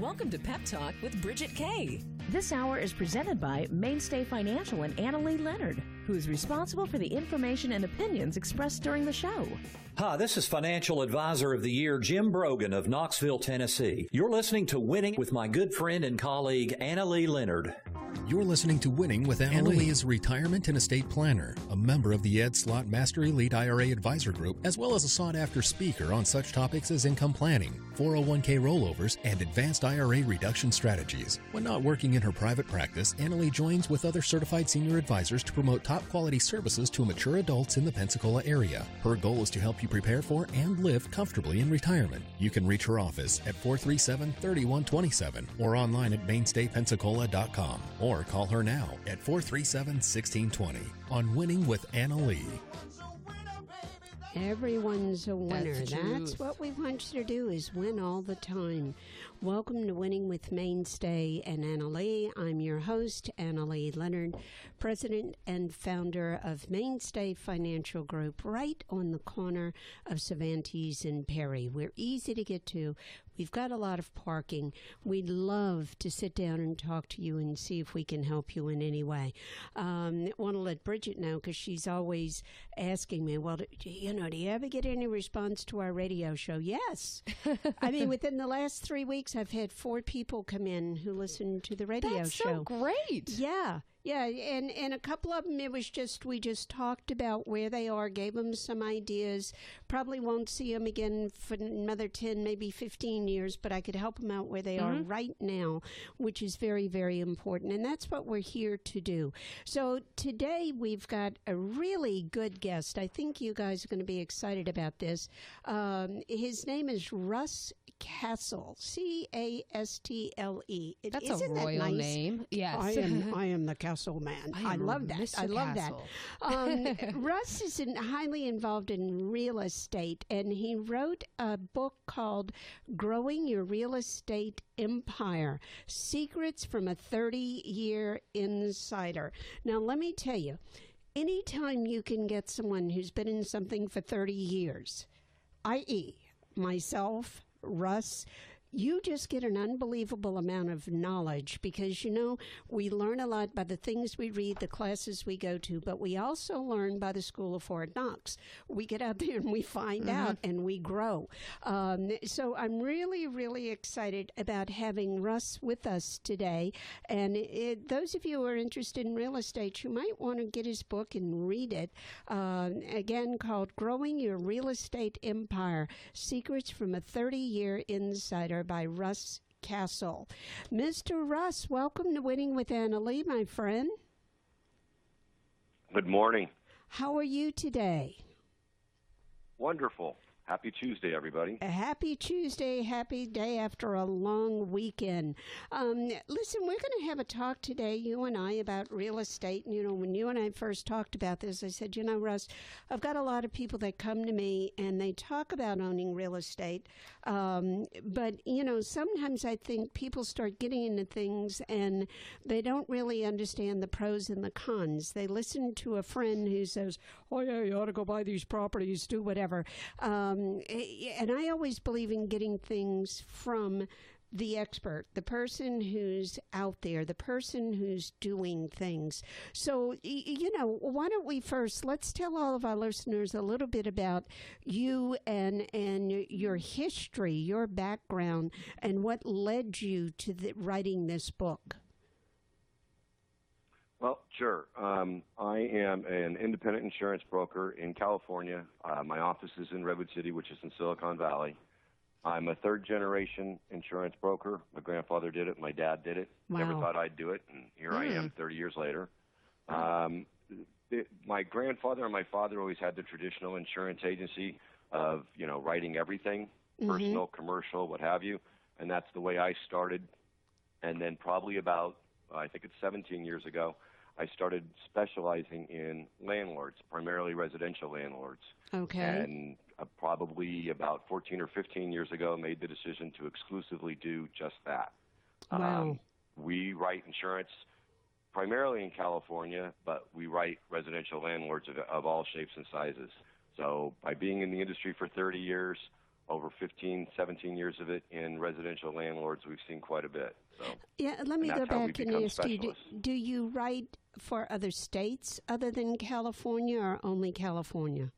Welcome to Pep Talk with Bridget Kay. This hour is presented by Mainstay Financial and Annalee Leonard, who is responsible for the information and opinions expressed during the show. Hi, this is Financial Advisor of the Year, Jim Brogan of Knoxville, Tennessee. You're listening to Winning with my good friend and colleague, Annalee Leonard. You're listening to Winning with Annalee. Annalee is a retirement and estate planner, a member of the Ed Slott Master Elite IRA Advisor Group, as well as a sought-after speaker on such topics as income planning, 401k rollovers, and advanced IRA reduction strategies. When not working in her private practice, Annalee joins with other certified senior advisors to promote top-quality services to mature adults in the Pensacola area. Her goal is to help you prepare for and live comfortably in retirement. You can reach her office at 437-3127 or online at mainstaypensacola.com. Or call her now at 437-1620 on Winning with Annalee. Everyone's a winner. That's what we want you to do, is win all the time. Welcome to Winning with Mainstay and Annalee. I'm your host, Annalee Leonard, president and founder of Mainstay Financial Group, right on the corner of Cervantes and Perry. We're easy to get to. We've got a lot of parking. We'd love to sit down and talk to you and see if we can help you in any way. I want to let Bridget know, because she's always asking me, well, do you ever get any response to our radio show? Yes. I mean, within the last 3 weeks, I've had 4 people come in who listen to the radio show. That's so great. Yeah. Yeah, and a couple of them, we just talked about where they are, gave them some ideas. Probably won't see them again for another 10, maybe 15 years, but I could help them out where they are right now, which is very, very important. And that's what we're here to do. So today we've got a really good guest. I think you guys are going to be excited about this. His name is Russ Castle, Castle. That's Isn't a royal that nice? Name. Yes. I am the Castle man. I love that. Mr. I love Castle. that. Russ is highly involved in real estate, and he wrote a book called Growing Your Real Estate Empire, Secrets from a 30-Year Insider. Now, let me tell you, anytime you can get someone who's been in something for 30 years, i.e., myself, Russ, you just get an unbelievable amount of knowledge, because, we learn a lot by the things we read, the classes we go to, but we also learn by the School of Hard Knocks. We get out there and we find out and we grow. So I'm really, really excited about having Russ with us today. And those of you who are interested in real estate, you might want to get his book and read it. Again, called Growing Your Real Estate Empire, Secrets from a 30-Year Insider by Russ Castle. Mr. Russ, welcome to Winning with Annalee, my friend. Good morning. How are you today? Wonderful. Happy Tuesday, everybody. A happy Tuesday, happy day after a long weekend. Listen, we're going to have a talk today, you and I, about real estate. And, when you and I first talked about this, I said, Russ, I've got a lot of people that come to me and they talk about owning real estate. But, sometimes I think people start getting into things and they don't really understand the pros and the cons. They listen to a friend who says, oh, yeah, you ought to go buy these properties, do whatever. And I always believe in getting things from the expert, the person who's out there, the person who's doing things. So, why don't we first, let's tell all of our listeners a little bit about you and your history, your background, and what led you to writing this book. Well, sure. I am an independent insurance broker in California. My office is in Redwood City, which is in Silicon Valley. I'm a third-generation insurance broker. My grandfather did it. My dad did it. Wow. Never thought I'd do it, and here I am 30 years later. My grandfather and my father always had the traditional insurance agency of, writing everything, personal, commercial, what have you, and that's the way I started. And then probably about, I think it's 17 years ago, I started specializing in landlords, primarily residential landlords. Okay. And probably about 14 or 15 years ago, made the decision to exclusively do just that. Wow. We write insurance primarily in California, but we write residential landlords of all shapes and sizes. So by being in the industry for 30 years, over 15, 17 years of it in residential landlords, we've seen quite a bit. So, yeah, let me and go that's how we back and become ask you, specialists. do you write for other states other than California or only California?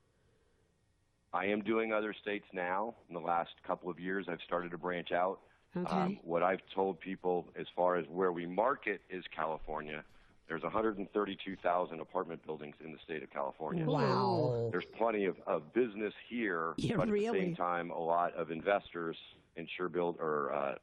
I am doing other states now. In the last couple of years, I've started to branch out. Okay. What I've told people as far as where we market is California. There's 132,000 apartment buildings in the state of California. Wow. There's plenty of business here, Yeah, but at really? the same time, a lot of investors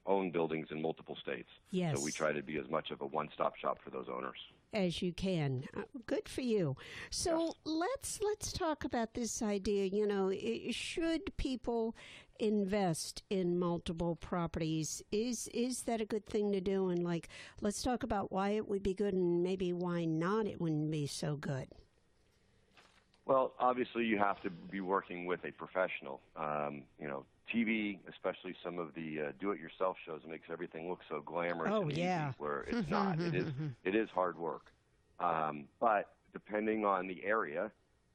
own buildings in multiple states. Yes. So we try to be as much of a one-stop shop for those owners. As you can. Good for you. So let's talk about this idea. You know, should people invest in multiple properties? Is that a good thing to do? And like, let's talk about why it would be good and maybe why not it wouldn't be so good. Well, obviously, you have to be working with a professional. TV, especially some of the do-it-yourself shows, makes everything look so glamorous and easy, where it's not. It is hard work. But depending on the area,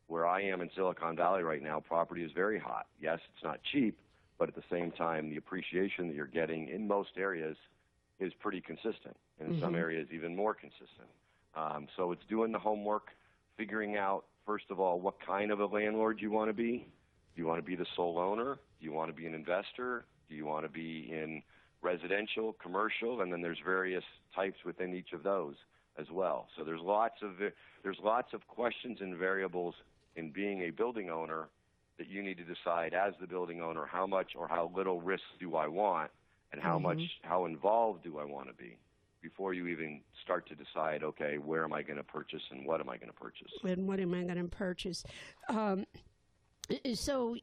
where I am in Silicon Valley right now, property is very hot. Yes, it's not cheap, but at the same time, the appreciation that you're getting in most areas is pretty consistent, and in some areas even more consistent. So it's doing the homework, figuring out, first of all, what kind of a landlord you want to be. Do you want to be the sole owner? Do you want to be an investor? Do you want to be in residential, commercial? And then there's various types within each of those as well. So there's lots of questions and variables in being a building owner that you need to decide as the building owner how much or how little risk do I want, and how involved do I want to be before you even start to decide, okay, where am I going to purchase and what am I going to purchase? And what am I going to purchase? So,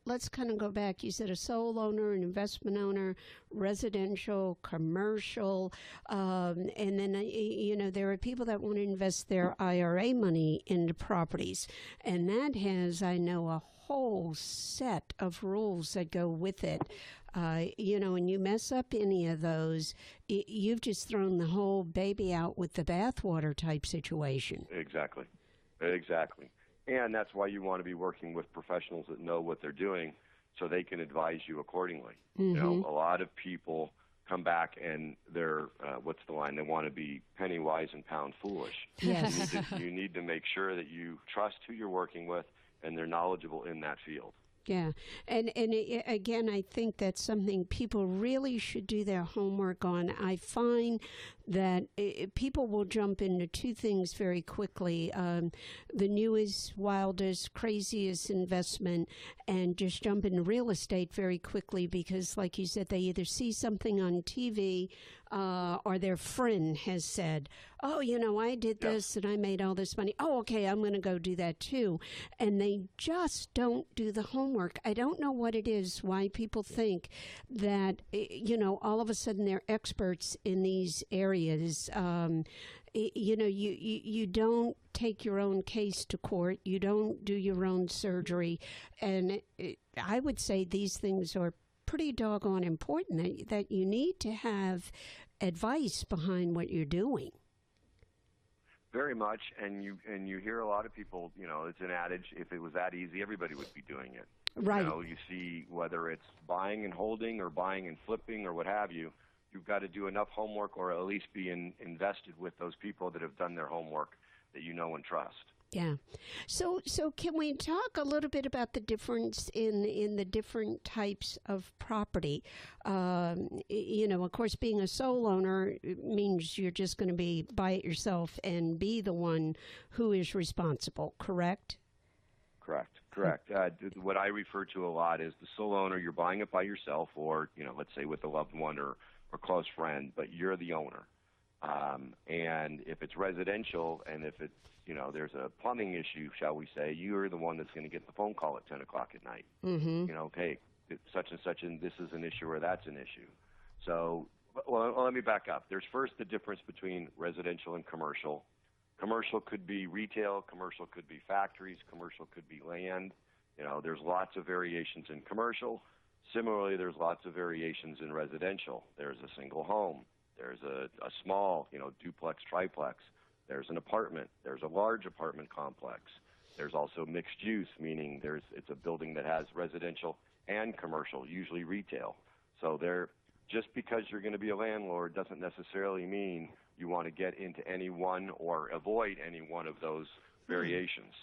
let's kind of go back. You said a sole owner, an investment owner, residential, commercial, and then, there are people that want to invest their IRA money into properties. And that has, I know, a whole set of rules that go with it. And you mess up any of those, you've just thrown the whole baby out with the bathwater type situation. Exactly. And that's why you want to be working with professionals that know what they're doing so they can advise you accordingly. A lot of people come back and they're, what's the line? They want to be penny wise and pound foolish. Yes. You need to make sure that you trust who you're working with and they're knowledgeable in that field. Yeah. And again, I think that's something people really should do their homework on. I find that people will jump into two things very quickly. The newest, wildest, craziest investment, and just jump into real estate very quickly because, like you said, they either see something on TV or their friend has said, oh, I did this and I made all this money. Oh, okay, I'm going to go do that too. And they just don't do the homework. I don't know what it is, why people think that, all of a sudden they're experts in these areas. You don't take your own case to court. You don't do your own surgery. And I would say these things are pretty doggone important, that you need to have advice behind what you're doing. Very much, and you hear a lot of people, it's an adage, if it was that easy, everybody would be doing it. Right. You see whether it's buying and holding or buying and flipping or what have you, you've got to do enough homework or at least be invested with those people that have done their homework that you know and trust. Yeah. So can we talk a little bit about the difference in the different types of property? Of course, being a sole owner means you're just going to be buy it yourself and be the one who is responsible, correct? Correct. What I refer to a lot is the sole owner, you're buying it by yourself or, let's say with a loved one or close friend, but you're the owner. And if it's residential and if it's, there's a plumbing issue, shall we say, you're the one that's going to get the phone call at 10 o'clock at night. Hey, it's such and such, and this is an issue or that's an issue. So, well, let me back up. There's first the difference between residential and commercial. Commercial could be retail, commercial could be factories, commercial could be land. There's lots of variations in commercial. Similarly, there's lots of variations in residential. There's a single home. There's a small, duplex, triplex. There's an apartment. There's a large apartment complex. There's also mixed use, meaning it's a building that has residential and commercial, usually retail. So just because you're going to be a landlord doesn't necessarily mean you want to get into any one or avoid any one of those variations.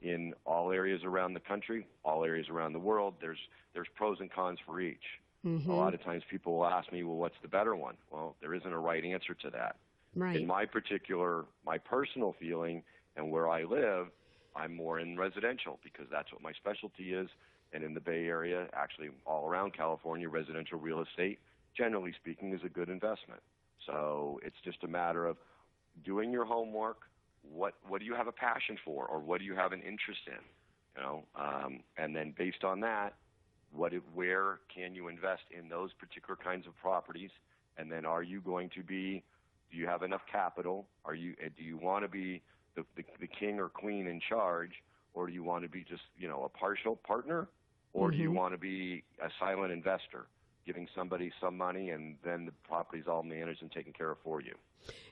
In all areas around the country, all areas around the world, there's pros and cons for each. A lot of times people will ask me, well, what's the better one? Well, there isn't a right answer to that. Right. In my personal feeling and where I live, I'm more in residential because that's what my specialty is. And in the Bay Area, actually all around California, residential real estate, generally speaking, is a good investment. So it's just a matter of doing your homework. What do you have a passion for, or what do you have an interest in? And then based on that, where can you invest in those particular kinds of properties? And then do you have enough capital? Do you want to be the king or queen in charge, or do you want to be just, a partial partner, or do you want to be a silent investor, giving somebody some money and then the property's all managed and taken care of for you?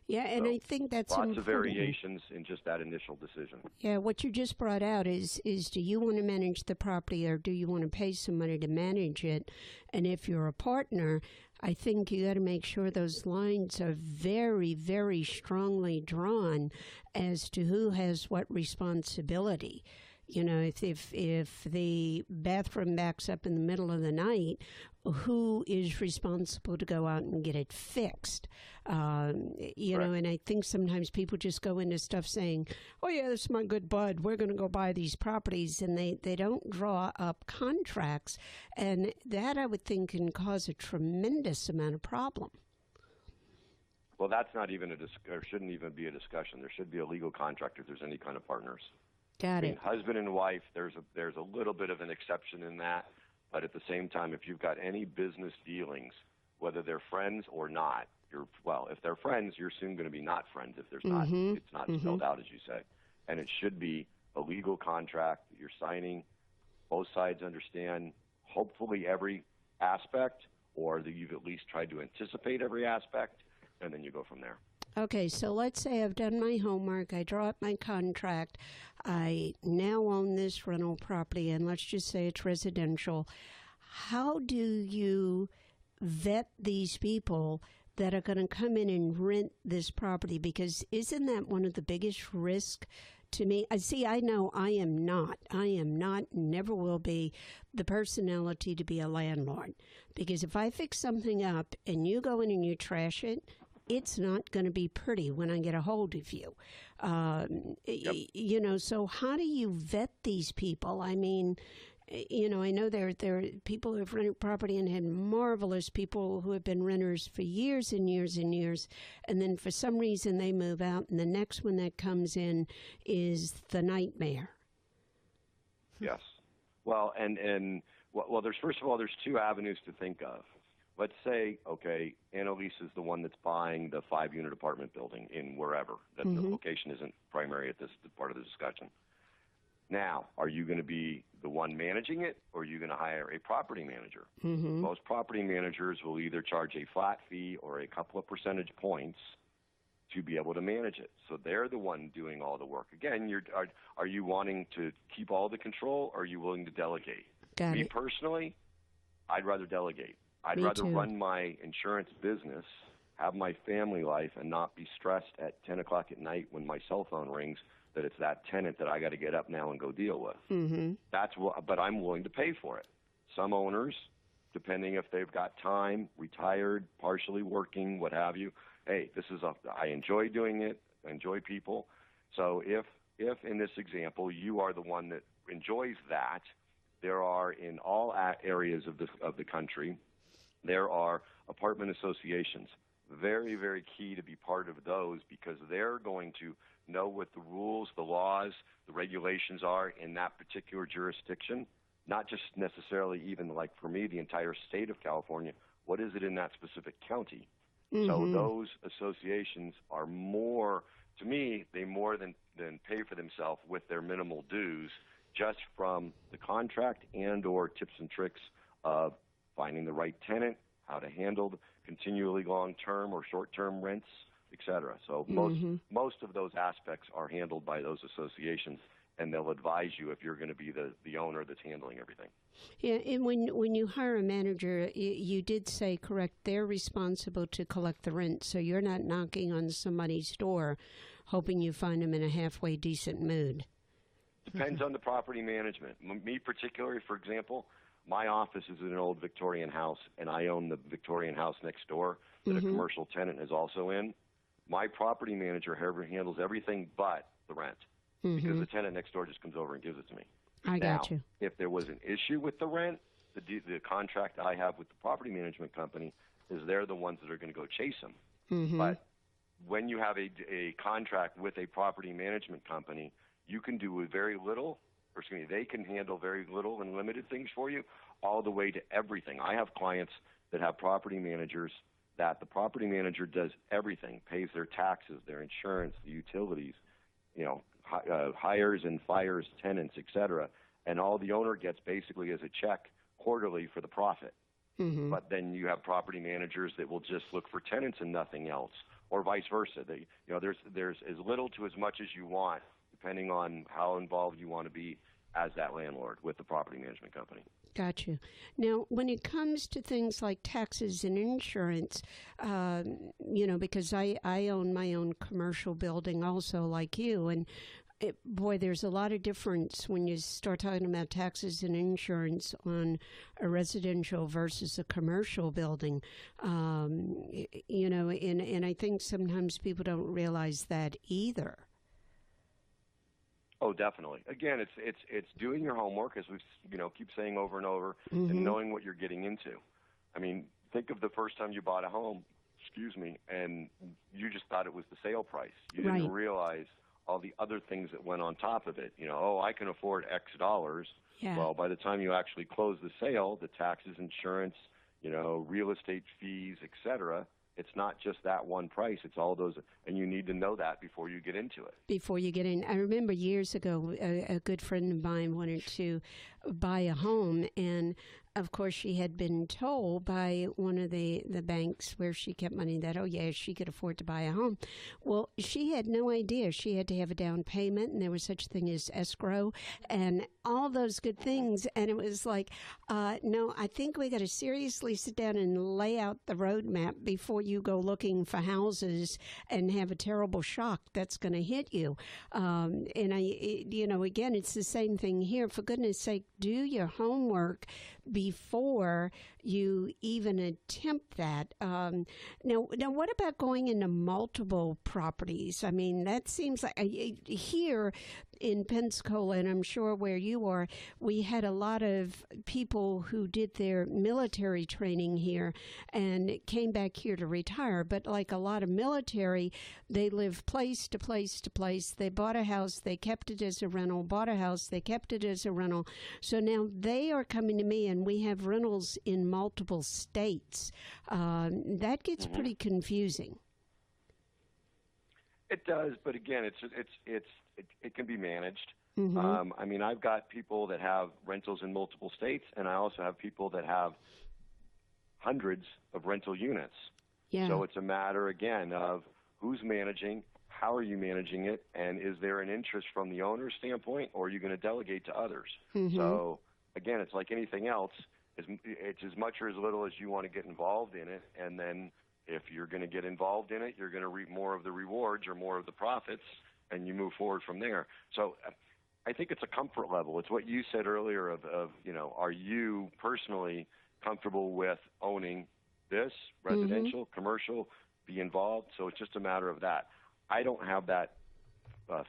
Yeah, and I think that's lots important. of variations in just that initial decision. Yeah, what you just brought out is do you want to manage the property, or do you want to pay somebody to manage it? And if you're a partner, I think you got to make sure those lines are very, very strongly drawn as to who has what responsibility. If the bathroom backs up in the middle of the night, who is responsible to go out and get it fixed? And I think sometimes people just go into stuff saying, oh, yeah, this is my good bud, we're going to go buy these properties, and they don't draw up contracts. And that, I would think, can cause a tremendous amount of problem. Well, that's not even or shouldn't even be a discussion. There should be a legal contract if there's any kind of partners. Got it. Husband and wife, there's a little bit of an exception in that, but at the same time, if you've got any business dealings, whether they're friends or not, if they're friends, you're soon going to be not friends if there's not, it's not spelled out, as you say. And it should be a legal contract that you're signing. Both sides understand, hopefully, every aspect, or that you've at least tried to anticipate every aspect, and then you go from there. Okay, so let's say I've done my homework, I draw up my contract, I now own this rental property, and let's just say it's residential. How do you vet these people that are going to come in and rent this property? Because isn't that one of the biggest risks to me? I know I am not, never will be the personality to be a landlord. Because if I fix something up and you go in and you trash it, it's not going to be pretty when I get a hold of you. So how do you vet these people? I mean, I know there are people who have rented property and had marvelous people who have been renters for years and years and years, and then for some reason they move out, and the next one that comes in is the nightmare. Yes. Well, there's two avenues to think of. Let's say, okay, Annalise is the one that's buying the 5-unit apartment building in wherever. The location isn't primary at this part of the discussion. Now, are you going to be the one managing it, or are you going to hire a property manager? Most property managers will either charge a flat fee or a couple of percentage points to be able to manage it. So they're the one doing all the work. Again, are you wanting to keep all the control, or are you willing to delegate? Me personally, I'd rather delegate. I'd rather run my insurance business, have my family life, and not be stressed at 10 o'clock at night when my cell phone rings that it's that tenant that I got to get up now and go deal with. But I'm willing to pay for it. Some owners, depending if they've got time, retired, partially working, what have you, hey, I enjoy doing it, I enjoy people. So if in this example you are the one that enjoys that, there are in all areas of the country, there are apartment associations. Very, very key to be part of those, because they're going to know what the rules, the laws, the regulations are in that particular jurisdiction, not just necessarily even like for me, the entire state of California. What is it in that specific county? So those associations are more, to me, they more than pay for themselves with their minimal dues just from the contract and or tips and tricks of finding the right tenant, how to handle continually long-term or short-term rents, et cetera. So most of those aspects are handled by those associations, and they'll advise you if you're going to be the owner that's handling everything. Yeah, and when you hire a manager, you did say, correct, they're responsible to collect the rent, so you're not knocking on somebody's door hoping you find them in a halfway decent mood. Depends on the property management. Me particularly, for example, my office is in an old Victorian house, and I own the Victorian house next door that a commercial tenant is also in. My property manager, however, handles everything but the rent because the tenant next door just comes over and gives it to me. I got you. If there was an issue with the rent, the contract I have with the property management company is they're the ones that are going to go chase them. But when you have a contract with a property management company, you can do very little, or excuse me, they can handle very little and limited things for you, all the way to everything. I have clients that have property managers that the property manager does everything, pays their taxes, their insurance, the utilities, hires and fires tenants, etc. And all the owner gets basically is a check quarterly for the profit. But then you have property managers that will just look for tenants and nothing else, or vice versa. There's as little to as much as you want, depending on how involved you want to be as that landlord with the property management company. Got you. Now, when it comes to things like taxes and insurance, because I own my own commercial building also like you, and there's a lot of difference when you start talking about taxes and insurance on a residential versus a commercial building. And I think sometimes people don't realize that either. Oh, definitely. Again, it's doing your homework, as we keep saying over and over, and knowing what you're getting into. I mean, think of the first time you bought a home, and you just thought it was the sale price. You didn't realize all the other things that went on top of it. I can afford X dollars. Yeah. Well, by the time you actually close the sale, the taxes, insurance, real estate fees, etc., it's not just that one price. It's all those, and you need to know that before you get into it. Before you get in. I remember years ago, a good friend of mine wanted to buy a home, and of course she had been told by one of the banks where she kept money that, she could afford to buy a home. Well, she had no idea. She had to have a down payment, and there was such a thing as escrow and all those good things. And it was like, no, I think we got to seriously sit down and lay out the roadmap before you go looking for houses and have a terrible shock that's going to hit you. Again, it's the same thing here. For goodness sake, do your homework before you even attempt that. Now, what about going into multiple properties? I mean, that seems like here in Pensacola, and I'm sure where you are, we had a lot of people who did their military training here and came back here to retire. But like a lot of military, they live place to place to place. They bought a house, they kept it as a rental, bought a house, they kept it as a rental. So now they are coming to me, and we have rentals in multiple states. That gets pretty confusing. It does, but again, it can be managed. I mean, I've got people that have rentals in multiple states, and I also have people that have hundreds of rental units. Yeah. So it's a matter, again, of who's managing, how are you managing it, and is there an interest from the owner's standpoint, or are you going to delegate to others? So, again, it's like anything else. It's as much or as little as you want to get involved in it, and then if you're going to get involved in it, you're going to reap more of the rewards or more of the profits, and you move forward from there. So I think it's a comfort level. It's what you said earlier of are you personally comfortable with owning this, residential, commercial, be involved? So it's just a matter of that. I don't have that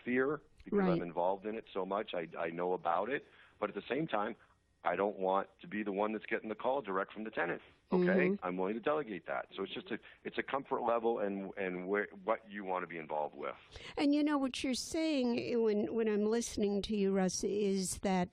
fear because I'm involved in it so much. I know about it. But at the same time, I don't want to be the one that's getting the call direct from the tenant. Okay, I'm willing to delegate that. So it's a comfort level and what you want to be involved with. And what you're saying when I'm listening to you, Russ, is that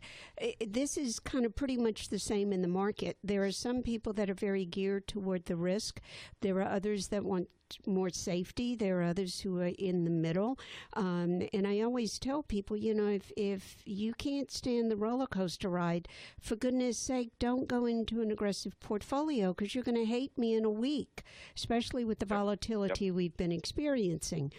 this is kind of pretty much the same in the market. There are some people that are very geared toward the risk. There are others that want more safety. There are others who are in the middle. And I always tell people, if you can't stand the roller coaster ride, for goodness sake, don't go into an aggressive portfolio, because you're going to hate me in a week, especially with the volatility we've been experiencing.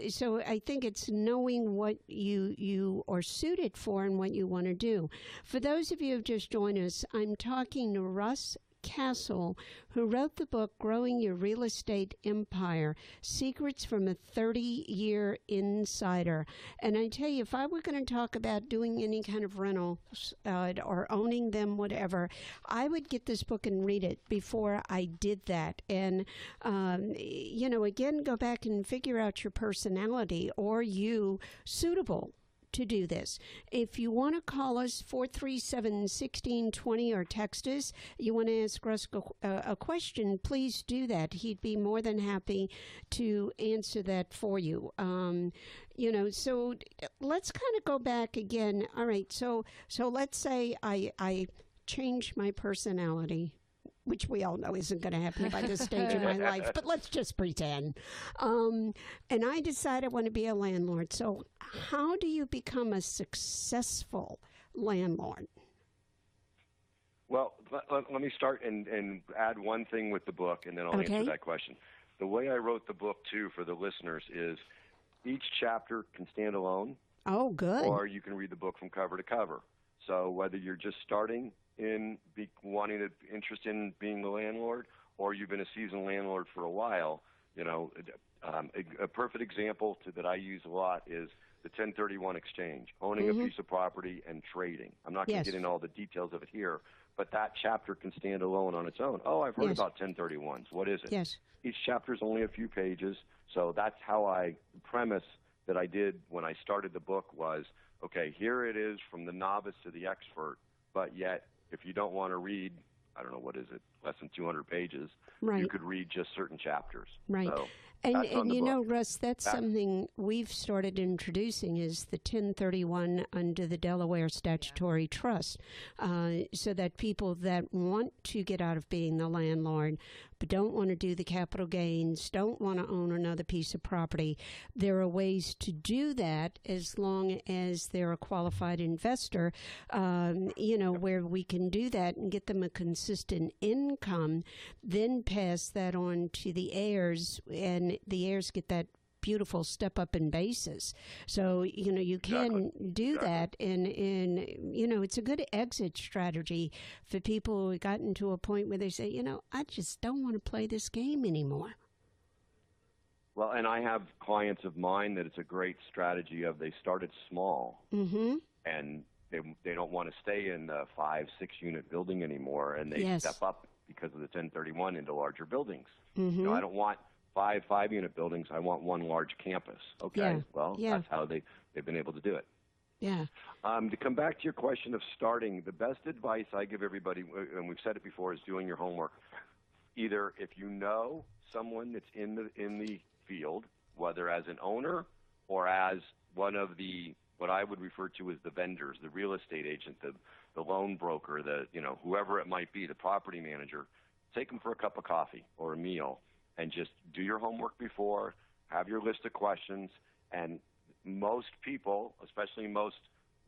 So I think it's knowing what you are suited for and what you want to do. For those of you who have just joined us, I'm talking to Russ Castle, who wrote the book Growing Your Real Estate Empire, Secrets from a 30-Year Insider. And I tell you, if I were going to talk about doing any kind of rentals or owning them, whatever, I would get this book and read it before I did that. And, again, go back and figure out your personality. Or you suitable to do this. If you want to call us, 437-1620, or text us, you want to ask Russ a question, please do that. He'd be more than happy to answer that for you. So let's kind of go back again. All right, so let's say I change my personality, which we all know isn't going to happen by this stage of my life, but let's just pretend. And I decide I want to be a landlord. So how do you become a successful landlord? Well, let me start and add one thing with the book, and then I'll answer that question. The way I wrote the book, too, for the listeners is each chapter can stand alone. Oh, good. Or you can read the book from cover to cover. So whether you're just starting in interested in being the landlord, or you've been a seasoned landlord for a while, a perfect example that I use a lot is the 1031 exchange, owning a piece of property and trading. I'm not going to get into all the details of it here, but that chapter can stand alone on its own. Oh, I've heard about 1031s. What is it? Yes. Each chapter is only a few pages, so that's how the premise that I did when I started the book was, okay, here it is from the novice to the expert, but yet if you don't want to read, I don't know, what is it, less than 200 pages, you could read just certain chapters. Right. So and Russ, that's something we've started introducing is the 1031 under the Delaware Statutory Trust, so that people that want to get out of being the landlord but don't want to do the capital gains, don't want to own another piece of property, there are ways to do that as long as they're a qualified investor, where we can do that and get them a consistent income, then pass that on to the heirs, and the heirs get that beautiful step up in basis. So, you can do that, and it's a good exit strategy for people who have gotten to a point where they say, I just don't want to play this game anymore. Well, and I have clients of mine that it's a great strategy of they started small, and they don't want to stay in the 5-6 unit building anymore, and they step up because of the 1031 into larger buildings. I don't want 5 unit buildings. I want one large campus. Okay, that's how they've been able to do it. Yeah. To come back to your question of starting, the best advice I give everybody, and we've said it before, is doing your homework. Either if you know someone that's in the field, whether as an owner or as one of what I would refer to as the vendors, the real estate agent, the loan broker, whoever it might be, the property manager, take them for a cup of coffee or a meal and just do your homework before, have your list of questions, and most people, especially most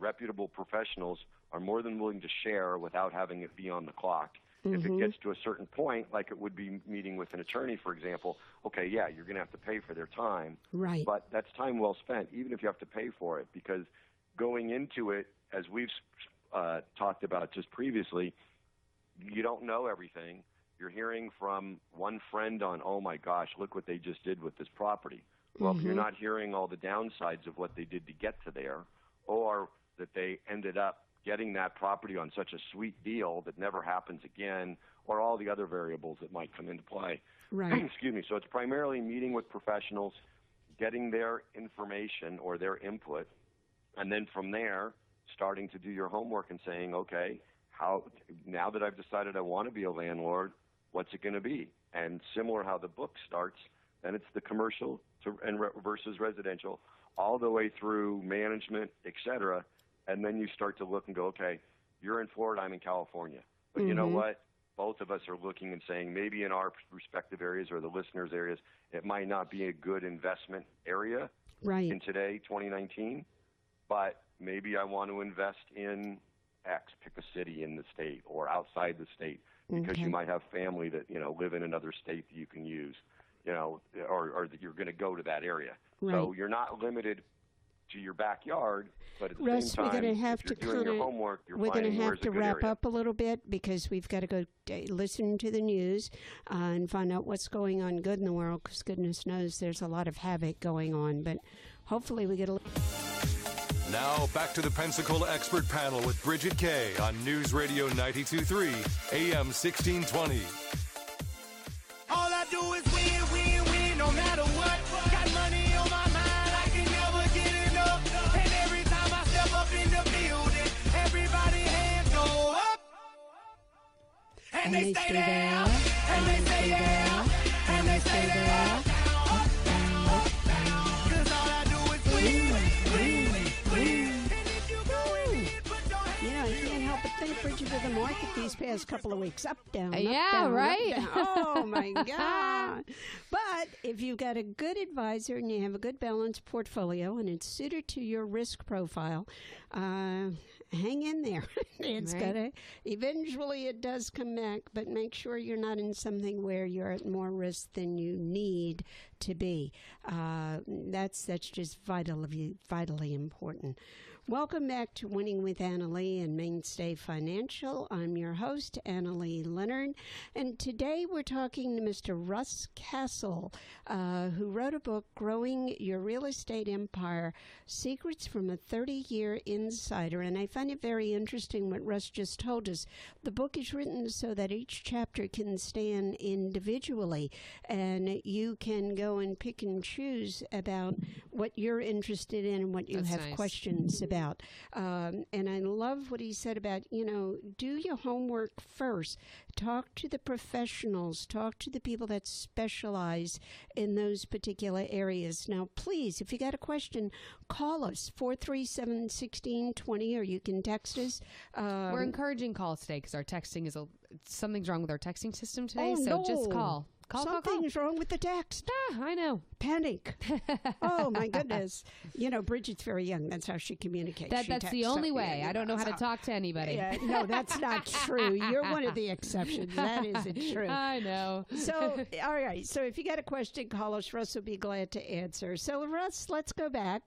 reputable professionals, are more than willing to share without having it be on the clock. If it gets to a certain point, like it would be meeting with an attorney, for example, okay, you're going to have to pay for their time. Right. But that's time well spent, even if you have to pay for it, because going into it, as we've talked about just previously, you don't know everything. You're hearing from one friend on, oh, my gosh, look what they just did with this property. Well, if you're not hearing all the downsides of what they did to get to there, or that they ended up getting that property on such a sweet deal that never happens again, or all the other variables that might come into play. Right. Excuse me. So it's primarily meeting with professionals, getting their information or their input, and then from there, starting to do your homework and saying, okay, now that I've decided I want to be a landlord, what's it going to be? And similar how the book starts, then it's the commercial versus residential, all the way through management, et cetera. And then you start to look and go, okay, you're in Florida, I'm in California. But you know what? both of us are looking and saying maybe in our respective areas or the listeners' areas, it might not be a good investment area in today, 2019, but maybe I want to invest in X, pick a city in the state or outside the state, because you might have family that, live in another state that you can use, or that you're going to go to that area. Right. So you're not limited to your backyard, but at the Russ, same time, we're going to have if you're doing your homework, you're we're going to finding have where's to a good wrap area. up a little bit because we've got to go listen to the news and find out what's going on good in the world, because goodness knows there's a lot of havoc going on. But hopefully we get a Now back to the Pensacola Expert Panel with Bridget Kay on News Radio 92.3, AM 1620. All I do is win, win, win, no matter what. Got money on my mind, I can never get enough. And every time I step up in the building, everybody hands go up. And they stay there, and they stay there, and they stay there. Up, down, up, down. 'Cause all I do is win, win, win. And if you go in, put your hands. I can't help but think, Bridget, of the market these past couple of weeks. Up, down, up, Yeah, down, right? Up, down. Oh, my God. But if you've got a good advisor and you have a good balanced portfolio and it's suited to your risk profile, hang in there. It's gonna, eventually it does come back, but make sure you're not in something where you're at more risk than you need to be. That's just vitally important. Welcome back to Winning with Annalee and Mainstay Financial. I'm your host, Annalee Leonard, and today we're talking to Mr. Russ Castle, who wrote a book, Growing Your Real Estate Empire, Secrets from a 30-Year Insider, and I find it very interesting what Russ just told us. The book is written so that each chapter can stand individually, and you can go and pick and choose about what you're interested in and what you have questions about. And I love what he said about, do your homework first. Talk to the professionals. Talk to the people that specialize in those particular areas. Now, please, if you got a question, call us, 437-1620, or you can text us. We're encouraging calls today because our texting is something's wrong with our texting system today, no. just call. Something's wrong with the text. I know. Panic. Oh, my goodness. Bridget's very young. That's how she communicates. That's the only way. I don't know how to talk to anybody. No, that's not true. You're one of the exceptions. That isn't true. I know. So, all right. So if you got a question, call us. Russ will be glad to answer. So, Russ, let's go back.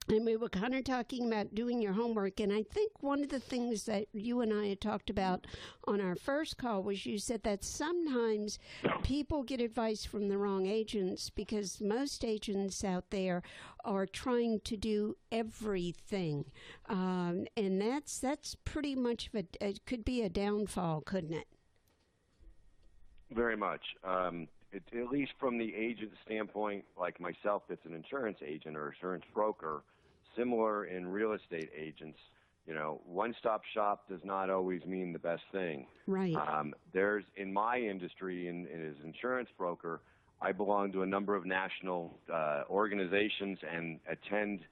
And we were kind of talking about doing your homework. And I think one of the things that you and I had talked about on our first call was you said that sometimes people get advice from the wrong agents because most agents out there are trying to do everything. And that's pretty much of it could be a downfall, couldn't it? Very much. At least from the agent standpoint, like myself, that's an insurance agent or insurance broker, similar in real estate agents, one-stop shop does not always mean the best thing. Right. There's, in my industry, as an insurance broker, I belong to a number of national organizations and attend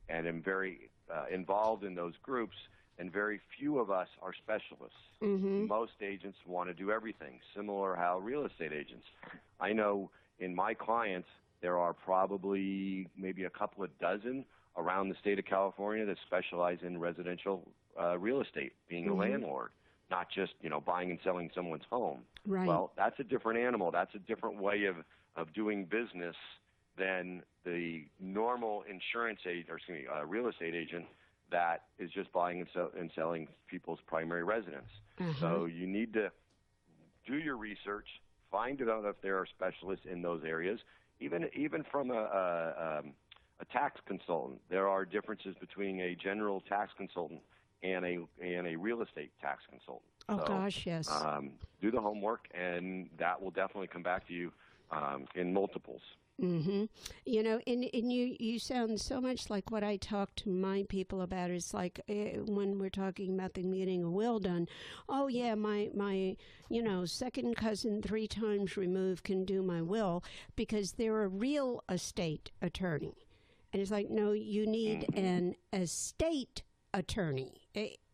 and am very involved in those groups, and very few of us are specialists. Mm-hmm. Most agents want to do everything, similar how real estate agents. I know in my clients, there are probably maybe a couple of dozen around the state of California that specialize in residential real estate, being a landlord, not just, buying and selling someone's home. Right. Well, that's a different animal. That's a different way of doing business than the normal insurance agent, real estate agent that is just buying and selling people's primary residence. So you need to do your research, find out if there are specialists in those areas. Even from a tax consultant, there are differences between a general tax consultant and a real estate tax consultant. Oh, gosh, yes. Do the homework, and that will definitely come back to you in multiples. Mm-hmm. And you sound so much like what I talk to my people about. It's like when we're talking about them getting a will done. Oh, yeah, my second cousin 3 times removed can do my will because they're a real estate attorney. And it's like, no, you need an estate attorney.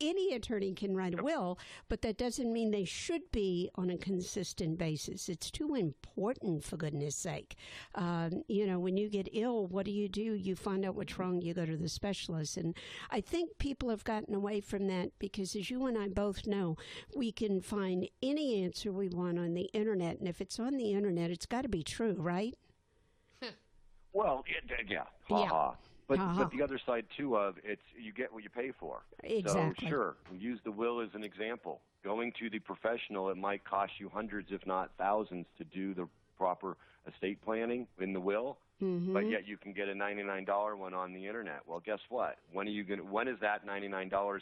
Any attorney can write a will, but that doesn't mean they should be on a consistent basis. It's too important, for goodness sake. When you get ill, what do? You find out what's wrong, you go to the specialist. And I think people have gotten away from that because, as you and I both know, we can find any answer we want on the internet. And if it's on the internet, it's got to be true, right? Well, yeah. Ha-ha. But the other side, too, of it's you get what you pay for. Exactly. So, sure, we use the will as an example. Going to the professional, it might cost you hundreds, if not thousands, to do the proper estate planning in the will, but yet you can get a $99 one on the internet. Well, guess what? When is that $99 going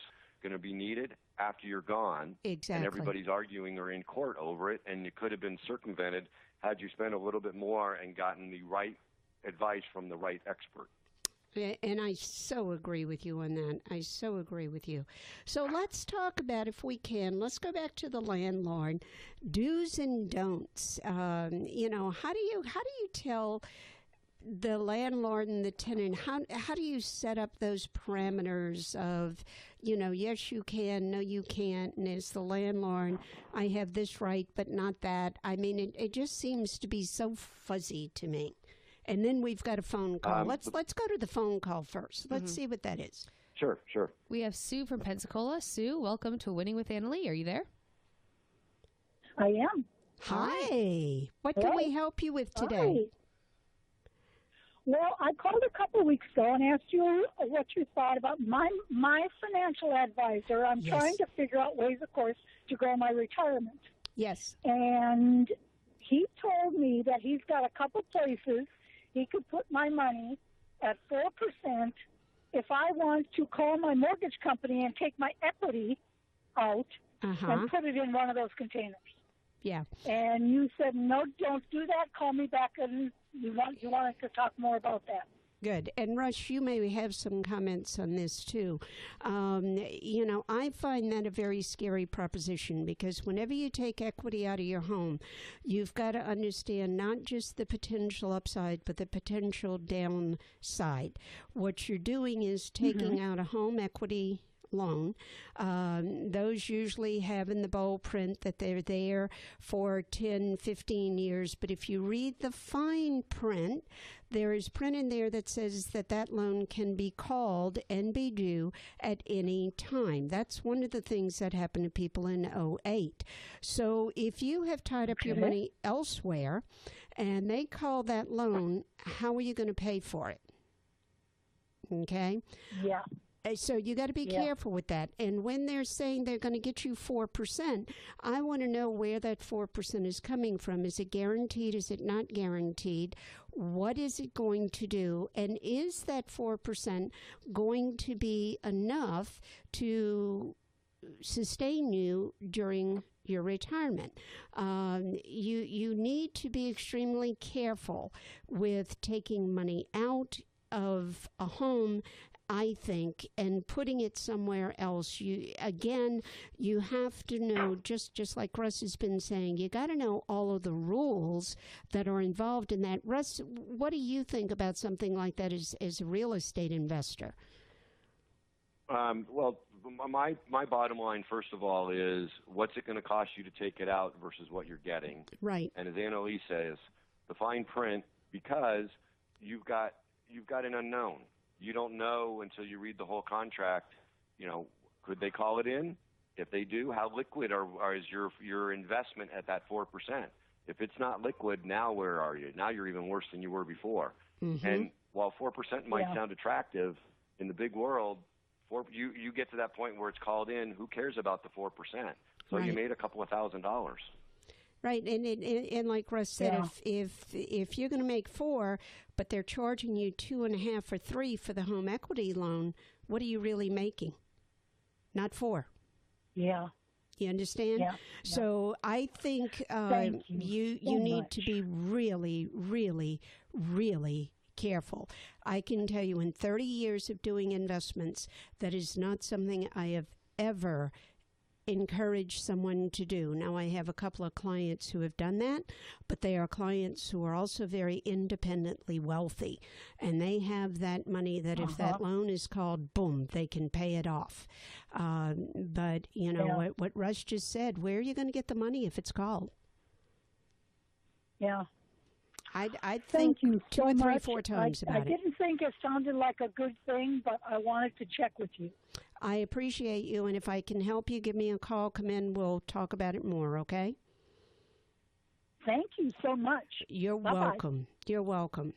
to be needed? After you're gone. Exactly. And everybody's arguing or in court over it, and it could have been circumvented had you spent a little bit more and gotten the right advice from the right expert. And I so agree with you on that. I so agree with you. So let's talk about, if we can, let's go back to the landlord. Do's and don'ts. How do you tell the landlord and the tenant, how do you set up those parameters of, yes, you can, no, you can't, and as the landlord, I have this right, but not that. I mean, it just seems to be so fuzzy to me. And then we've got a phone call. Let's go to the phone call first. Let's see what that is. Sure. We have Sue from Pensacola. Sue, welcome to Winning with Annalee. Are you there? I am. Hi. What can we help you with today? Hi. Well, I called a couple of weeks ago and asked you what you thought about my financial advisor. I'm trying to figure out ways, of course, to grow my retirement. Yes. And he told me that he's got a couple places he could put my money at 4% if I want to call my mortgage company and take my equity out and put it in one of those containers. Yeah. And you said, no, don't do that. Call me back, and you wanted to talk more about that. Good. And Russ, you may have some comments on this too. I find that a very scary proposition because whenever you take equity out of your home, you've got to understand not just the potential upside, but the potential downside. What you're doing is taking out a home equity loan. Those usually have in the bold print that they're there for 10, 15 years. But if you read the fine print, there is print in there that says that loan can be called and be due at any time. That's one of the things that happened to people in 2008. So if you have tied up your money elsewhere and they call that loan, how are you going to pay for it? Okay? Yeah. So you got to be careful with that. And when they're saying they're going to get you 4%, I want to know where that 4% is coming from. Is it guaranteed? Is it not guaranteed? What is it going to do? And is that 4% going to be enough to sustain you during your retirement? You need to be extremely careful with taking money out of a home, I think, and putting it somewhere else. You have to know, just like Russ has been saying, you got to know all of the rules that are involved in that. Russ, what do you think about something like that as a real estate investor? Well, my bottom line, first of all, is what's it going to cost you to take it out versus what you're getting. Right. And as Annalee says, the fine print, because you've got an unknown. You don't know until you read the whole contract, could they call it in? If they do, how liquid is your investment at that 4%? If it's not liquid, now where are you? Now you're even worse than you were before. Mm-hmm. And while 4% might sound attractive, in the big world, you get to that point where it's called in, who cares about the 4%? So you made a couple of $1,000s. Right, and like Russ said, if you're going to make 4, but they're charging you 2.5 or 3 for the home equity loan, what are you really making? Not 4. Yeah. You understand? Yeah. So I think you need to be really, really, really careful. I can tell you in 30 years of doing investments, that is not something I have ever encourage someone to do. Now, I have a couple of clients who have done that, but they are clients who are also very independently wealthy, and they have that money that if that loan is called, boom, they can pay it off. But, you know, what Russ just said, where are you going to get the money if it's called? Yeah. I Thank think you so 2, 3, much. 4 times I about it. didn't think it sounded like a good thing, but I wanted to check with you. I appreciate you, and if I can help you, give me a call. Come in. We'll talk about it more, okay? Thank you so much. You're welcome. You're welcome.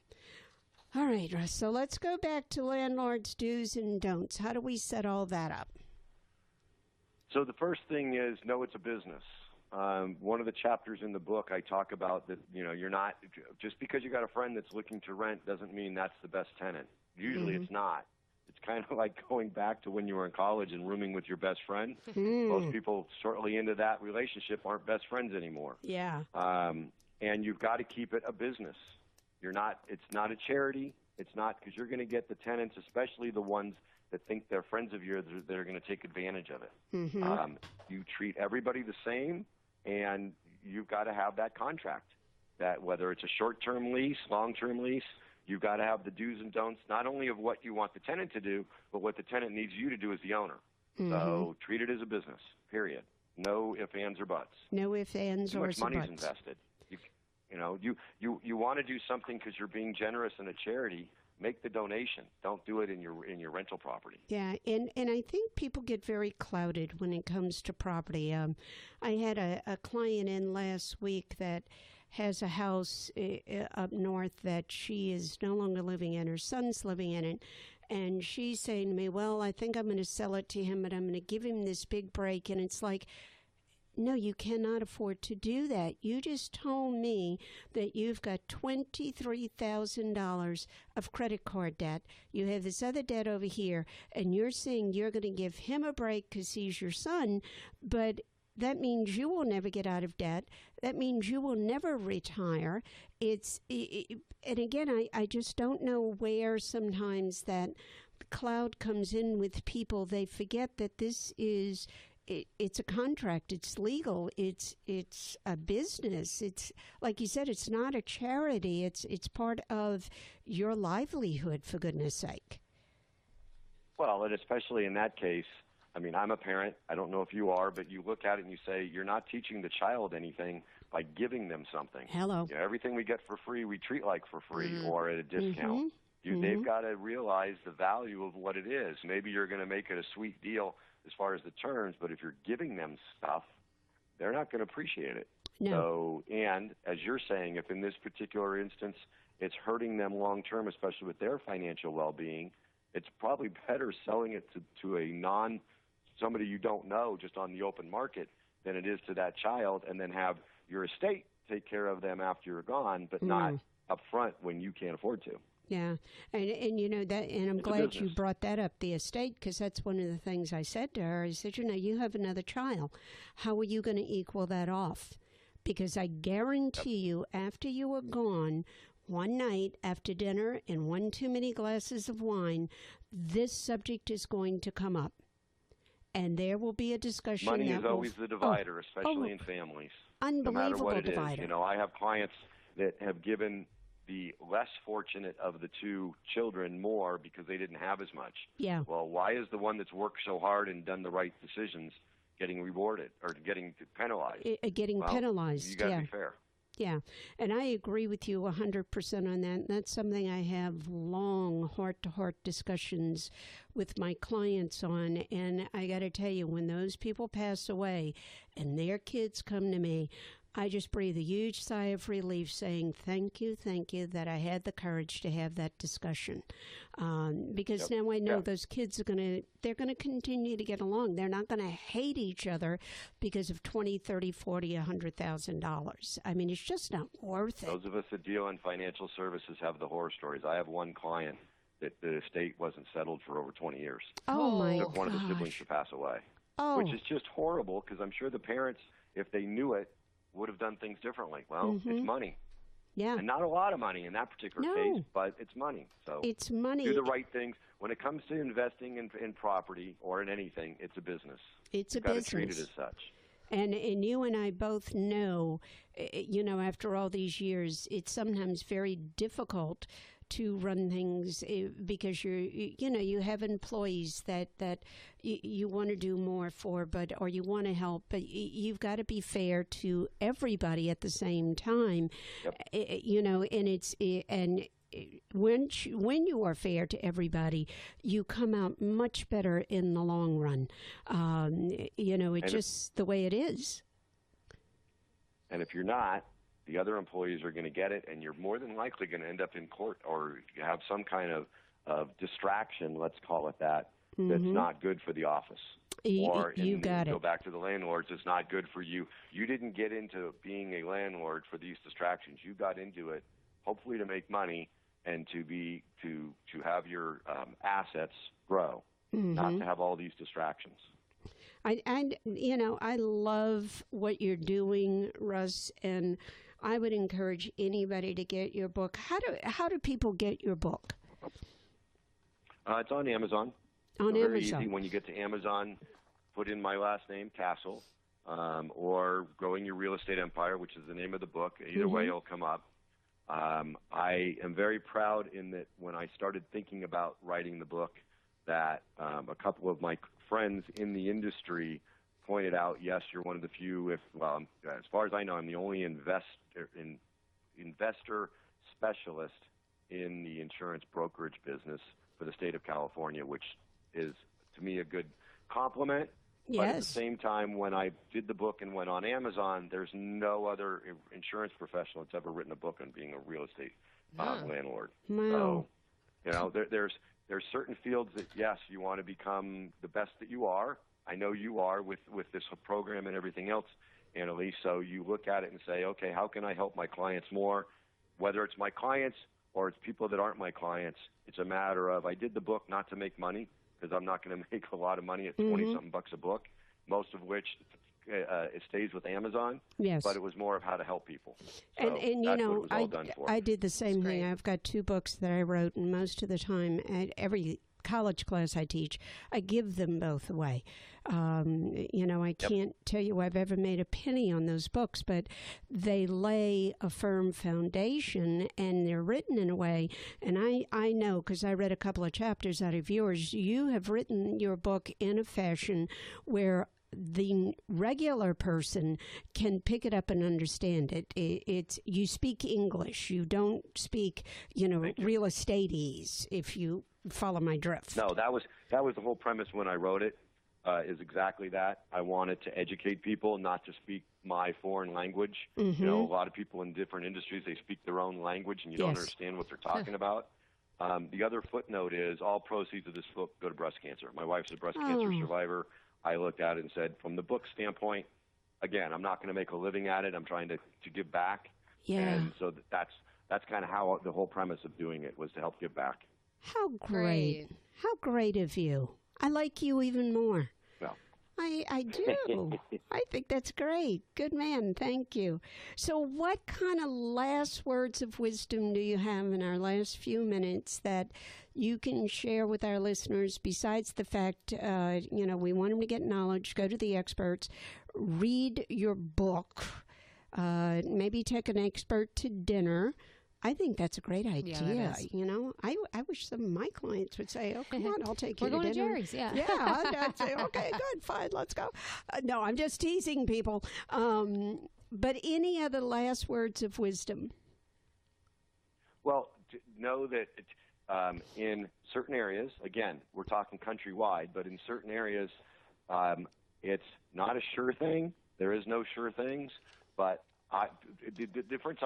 All right, Russ, so let's go back to landlord's do's and don'ts. How do we set all that up? So the first thing is know it's a business. One of the chapters in the book, I talk about that, you know, you're not, just because you got a friend that's looking to rent doesn't mean that's the best tenant. Usually it's not. It's kind of like going back to when you were in college and rooming with your best friend. Most people shortly into that relationship aren't best friends anymore. Yeah. And you've got to keep it a business. It's not a charity. It's not, because you're going to get the tenants, especially the ones that think they're friends of yours, that are going to take advantage of it. You treat everybody the same, and you've got to have that contract. That whether it's a short-term lease, long-term lease, you've got to have the do's and don'ts, not only of what you want the tenant to do, but what the tenant needs you to do as the owner. So treat it as a business, period. No ifs, ands, or buts. No ifs, ands, or buts. Too much money's invested. You want to do something because you're being generous in a charity. Make the donation. Don't do it in your rental property. Yeah, and I think people get very clouded when it comes to property. I had a client in last week that has a house up north that she is no longer living in. Her son's living in it. And she's saying to me, well, I think I'm going to sell it to him, but I'm going to give him this big break. And it's like, no, you cannot afford to do that. You just told me that you've got $23,000 of credit card debt. You have this other debt over here, and you're saying you're going to give him a break because he's your son, but that means you will never get out of debt. That means you will never retire. And again, I just don't know where sometimes that cloud comes in with people. They forget that this is... It's a contract. It's legal. It's a business. It's like you said. It's not a charity. It's part of your livelihood. For goodness sake. Well, and especially in that case, I mean, I'm a parent. I don't know if you are, but you look at it and you say you're not teaching the child anything by giving them something. Hello. You know, everything we get for free, we treat like for free or at a discount. They've got to realize the value of what it is. Maybe you're going to make it a sweet deal as far as the terms, but if you're giving them stuff, they're not going to appreciate it. No. So, and as you're saying, if in this particular instance it's hurting them long term, especially with their financial well-being, it's probably better selling it to somebody you don't know just on the open market than it is to that child, and then have your estate take care of them after you're gone, but not up front when you can't afford to. Yeah, and you know that, and I'm glad you brought that up, the estate, because that's one of the things I said to her. I said, you have another child. How are you going to equal that off? Because I guarantee you, after you are gone, one night after dinner and one too many glasses of wine, this subject is going to come up, and there will be a discussion. Money is always the divider, especially in families. Unbelievable no matter what it divider. Is. I have clients that have given the less fortunate of the two children more because they didn't have as much. Yeah. Well, why is the one that's worked so hard and done the right decisions getting rewarded or getting penalized? Penalized, you got to be fair. Yeah, and I agree with you 100% on that. That's something I have long heart-to-heart discussions with my clients on. And I got to tell you, when those people pass away and their kids come to me, I just breathe a huge sigh of relief saying, thank you, that I had the courage to have that discussion. Because now I know those kids they're going to continue to get along. They're not going to hate each other because of $20, $30, $40, $100,000. I mean, it's just not worth it. Those of us that deal in financial services have the horror stories. I have one client that the estate wasn't settled for over 20 years. Oh, my gosh. Took one of the siblings to pass away. Oh. Which is just horrible because I'm sure the parents, if they knew it, would have done things differently. Well, it's money. Yeah. And not a lot of money in that particular case, but it's money. So it's money. Do the right things. When it comes to investing in property or in anything, it's a business. It's You've a got business. to treat it as such. And you and I both know, after all these years, it's sometimes very difficult to run things because you have employees that you want to do more for, or you want to help, but you've got to be fair to everybody at the same time. Yep. And when you are fair to everybody, you come out much better in the long run. It's just the way it is. And if you're not, the other employees are going to get it, and you're more than likely going to end up in court or you have some kind of distraction, let's call it that, that's not good for the office. Or go back to the landlords, it's not good for you. You didn't get into being a landlord for these distractions. You got into it hopefully to make money and to have your assets grow, not to have all these distractions. I love what you're doing, Russ, and I would encourage anybody to get your book. How do people get your book? It's on Amazon. Very easy. When you get to Amazon, put in my last name, Castle, or Growing Your Real Estate Empire, which is the name of the book. Either way, it'll come up. I am very proud in that when I started thinking about writing the book, that a couple of my friends in the industry pointed out, yes, you're one of the few, as far as I know, I'm the only investor specialist in the insurance brokerage business for the state of California, which is, to me, a good compliment. Yes. But at the same time, when I did the book and went on Amazon, there's no other insurance professional that's ever written a book on being a real estate landlord. Wow. So, there's certain fields that, yes, you want to become the best that you are. I know you are with this program and everything else, Annalee. So you look at it and say, okay, how can I help my clients more? Whether it's my clients or it's people that aren't my clients, it's a matter of, I did the book not to make money, because I'm not going to make a lot of money at $20-something bucks a book, most of which it stays with Amazon. Yes. But it was more of how to help people. and So that's what it was all done for. I did the same thing. I've got 2 books that I wrote, and most of the time, at every college class I teach, I give them both away. I can't tell you I've ever made a penny on those books, but they lay a firm foundation, and they're written in a way, and I know, because I read a couple of chapters out of yours, you have written your book in a fashion where the regular person can pick it up and understand it. It's you speak English. You don't speak, real estate-ese, if you follow my drift. No, that was the whole premise when I wrote it, is exactly that. I wanted to educate people, not to speak my foreign language. A lot of people in different industries, they speak their own language, and you don't understand what they're talking about. The other footnote is all proceeds of this book go to breast cancer. My wife's a breast cancer survivor. I looked at it and said, from the book standpoint, again, I'm not going to make a living at it. I'm trying to give back. Yeah. And so that's kind of how the whole premise of doing it was, to help give back. How great. How great of you. I like you even more. Well, I do. I think that's great. Good man. Thank you. So what kind of last words of wisdom do you have in our last few minutes that you can share with our listeners, besides the fact, we want them to get knowledge, go to the experts, read your book, maybe take an expert to dinner. I think that's a great idea. Yeah, I wish some of my clients would say, "Oh, come on, I'll take you We're to going dinner." to Jerry's, yeah. Yeah, I'd say, "Okay, good, fine, let's go." No, I'm just teasing people. But any other last words of wisdom? Well, to know that in certain areas, again, we're talking countrywide, but in certain areas, it's not a sure thing. There is no sure things, but the difference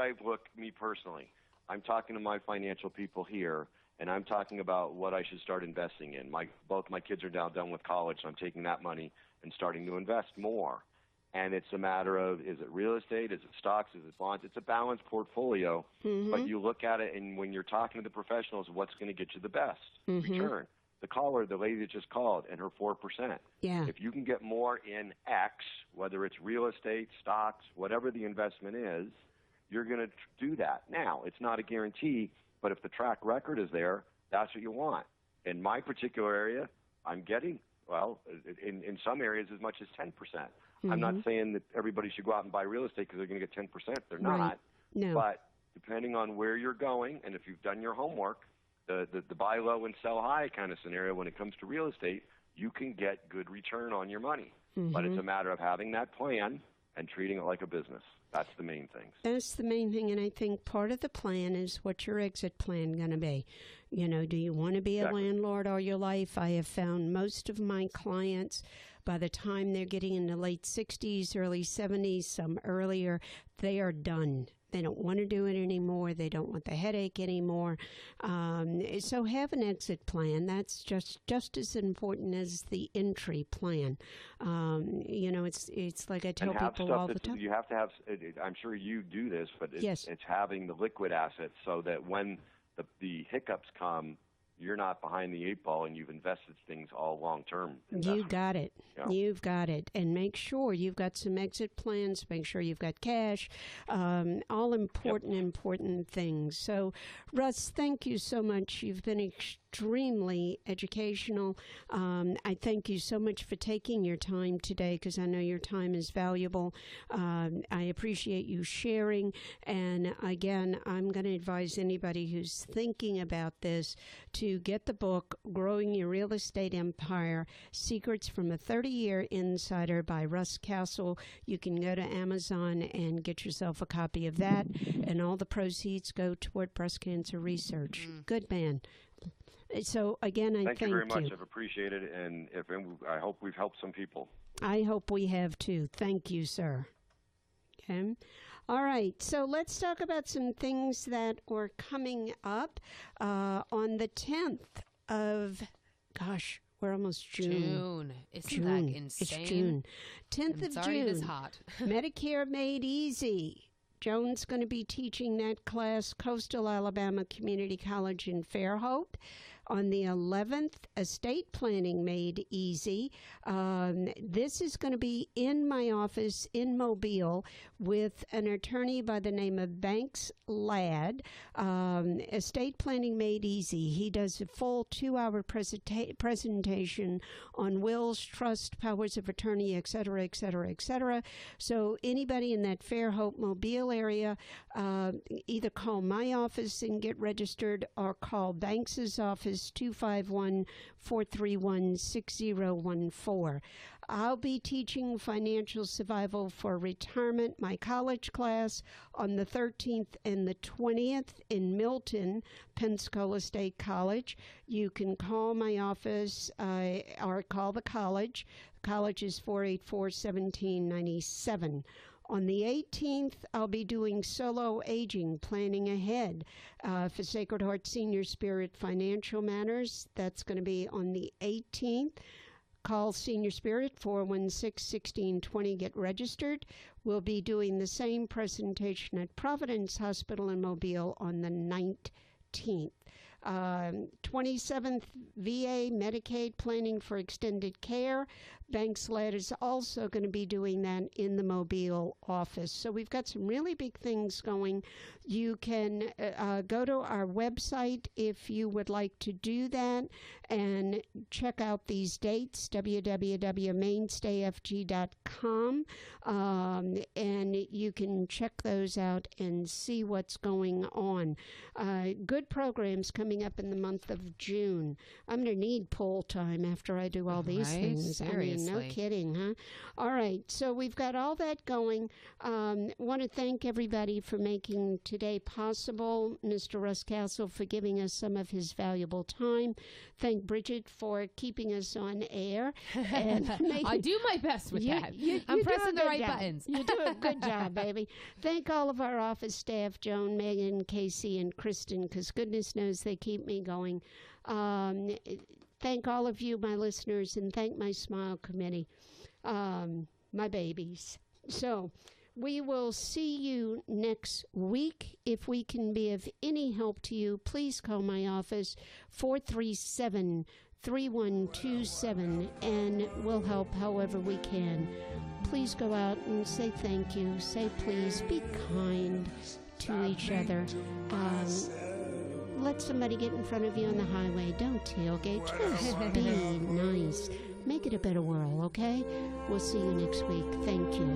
me personally, I'm talking to my financial people here, and I'm talking about what I should start investing in. Both my kids are now done with college, so I'm taking that money and starting to invest more. And it's a matter of, is it real estate, is it stocks, is it bonds? It's a balanced portfolio, but you look at it, and when you're talking to the professionals, what's going to get you the best return? The caller, the lady that just called, and her 4%. Yeah. If you can get more in X, whether it's real estate, stocks, whatever the investment is, you're going to do that. Now, it's not a guarantee, but if the track record is there, that's what you want. In my particular area, I'm getting, well, in some areas as much as 10%. I'm not saying that everybody should go out and buy real estate because they're going to get 10%. They're not. No. But depending on where you're going and if you've done your homework, the buy low and sell high kind of scenario when it comes to real estate, you can get good return on your money. But it's a matter of having that plan and treating it like a business. That's the main thing. That's the main thing, and I think part of the plan is what's your exit plan going to be. You know, do you want to be a landlord all your life? I have found most of my clients, by the time they're getting in the late 60s, early 70s, some earlier, they are done. They don't want to do it anymore. They don't want the headache anymore. So have an exit plan. That's just as important as the entry plan. You know, it's like I tell people all the time. You have to have, I'm sure you do this, but it's having the liquid assets so that when the hiccups come, you're not behind the eight ball and you've invested things all long-term. You got it. Yeah. You've got it. And make sure you've got some exit plans. Make sure you've got cash. All important things. So, Russ, thank you so much. You've been extremely educational. I thank you so much for taking your time today because I know your time is valuable. I appreciate you sharing. And again, I'm going to advise anybody who's thinking about this to get the book, Growing Your Real Estate Empire, Secrets from a 30-Year Insider by Russ Castle. You can go to Amazon and get yourself a copy of that. And all the proceeds go toward breast cancer research. Good man. So, again, I thank you. Thank you very much. I've appreciated it, and I hope we've helped some people. I hope we have, too. Thank you, sir. Okay. All right. So let's talk about some things that are coming up on the 10th of, gosh, we're almost June. Isn't that insane? It's June. 10th of June. It's hot. Medicare Made Easy. Joan's going to be teaching that class, Coastal Alabama Community College in Fairhope. On the 11th, Estate Planning Made Easy. This is going to be in my office in Mobile with an attorney by the name of Banks Ladd. Estate Planning Made Easy. He does a full 2-hour presentation on wills, trust, powers of attorney, et cetera, et cetera, et cetera. So anybody in that Fairhope, Mobile area, either call my office and get registered or call Banks's office, 251-431-6014. I'll be teaching Financial Survival for Retirement, my college class, on the 13th and the 20th in Milton, Pensacola State College. You can call my office or call the college. The college is 484-1797. On the 18th, I'll be doing Solo Aging, Planning Ahead for Sacred Heart Senior Spirit Financial Matters. That's going to be on the 18th. Call Senior Spirit, 416-1620, get registered. We'll be doing the same presentation at Providence Hospital in Mobile on the 19th. 27th, VA Medicaid Planning for Extended Care. Banks Ladd is also going to be doing that in the Mobile office. So we've got some really big things going. You can go to our website if you would like to do that and check out these dates, www.mainstayfg.com, and you can check those out and see what's going on. Good programs coming up in the month of June. I'm going to need poll time after I do all these things. Seriously. I mean, no kidding, huh? All right, so we've got all that going. Want to thank everybody for making today possible. Mr. Russ Castle for giving us some of his valuable time. Thank Bridget for keeping us on air. And I do my best with that. I'm pressing the right buttons. You do a good job, baby. Thank all of our office staff, Joan, Megan, Casey, and Kristen, because goodness knows they keep me going. Thank all of you, my listeners, and thank my Smile Committee, my babies. So we will see you next week. If we can be of any help to you, please call my office, 437-3127, and we'll help however we can. please go out and say thank you. Say please. Be kind to each other. Let somebody get in front of you on the highway. Don't tailgate. Just be nice. Make it a better world, okay? We'll see you next week. Thank you.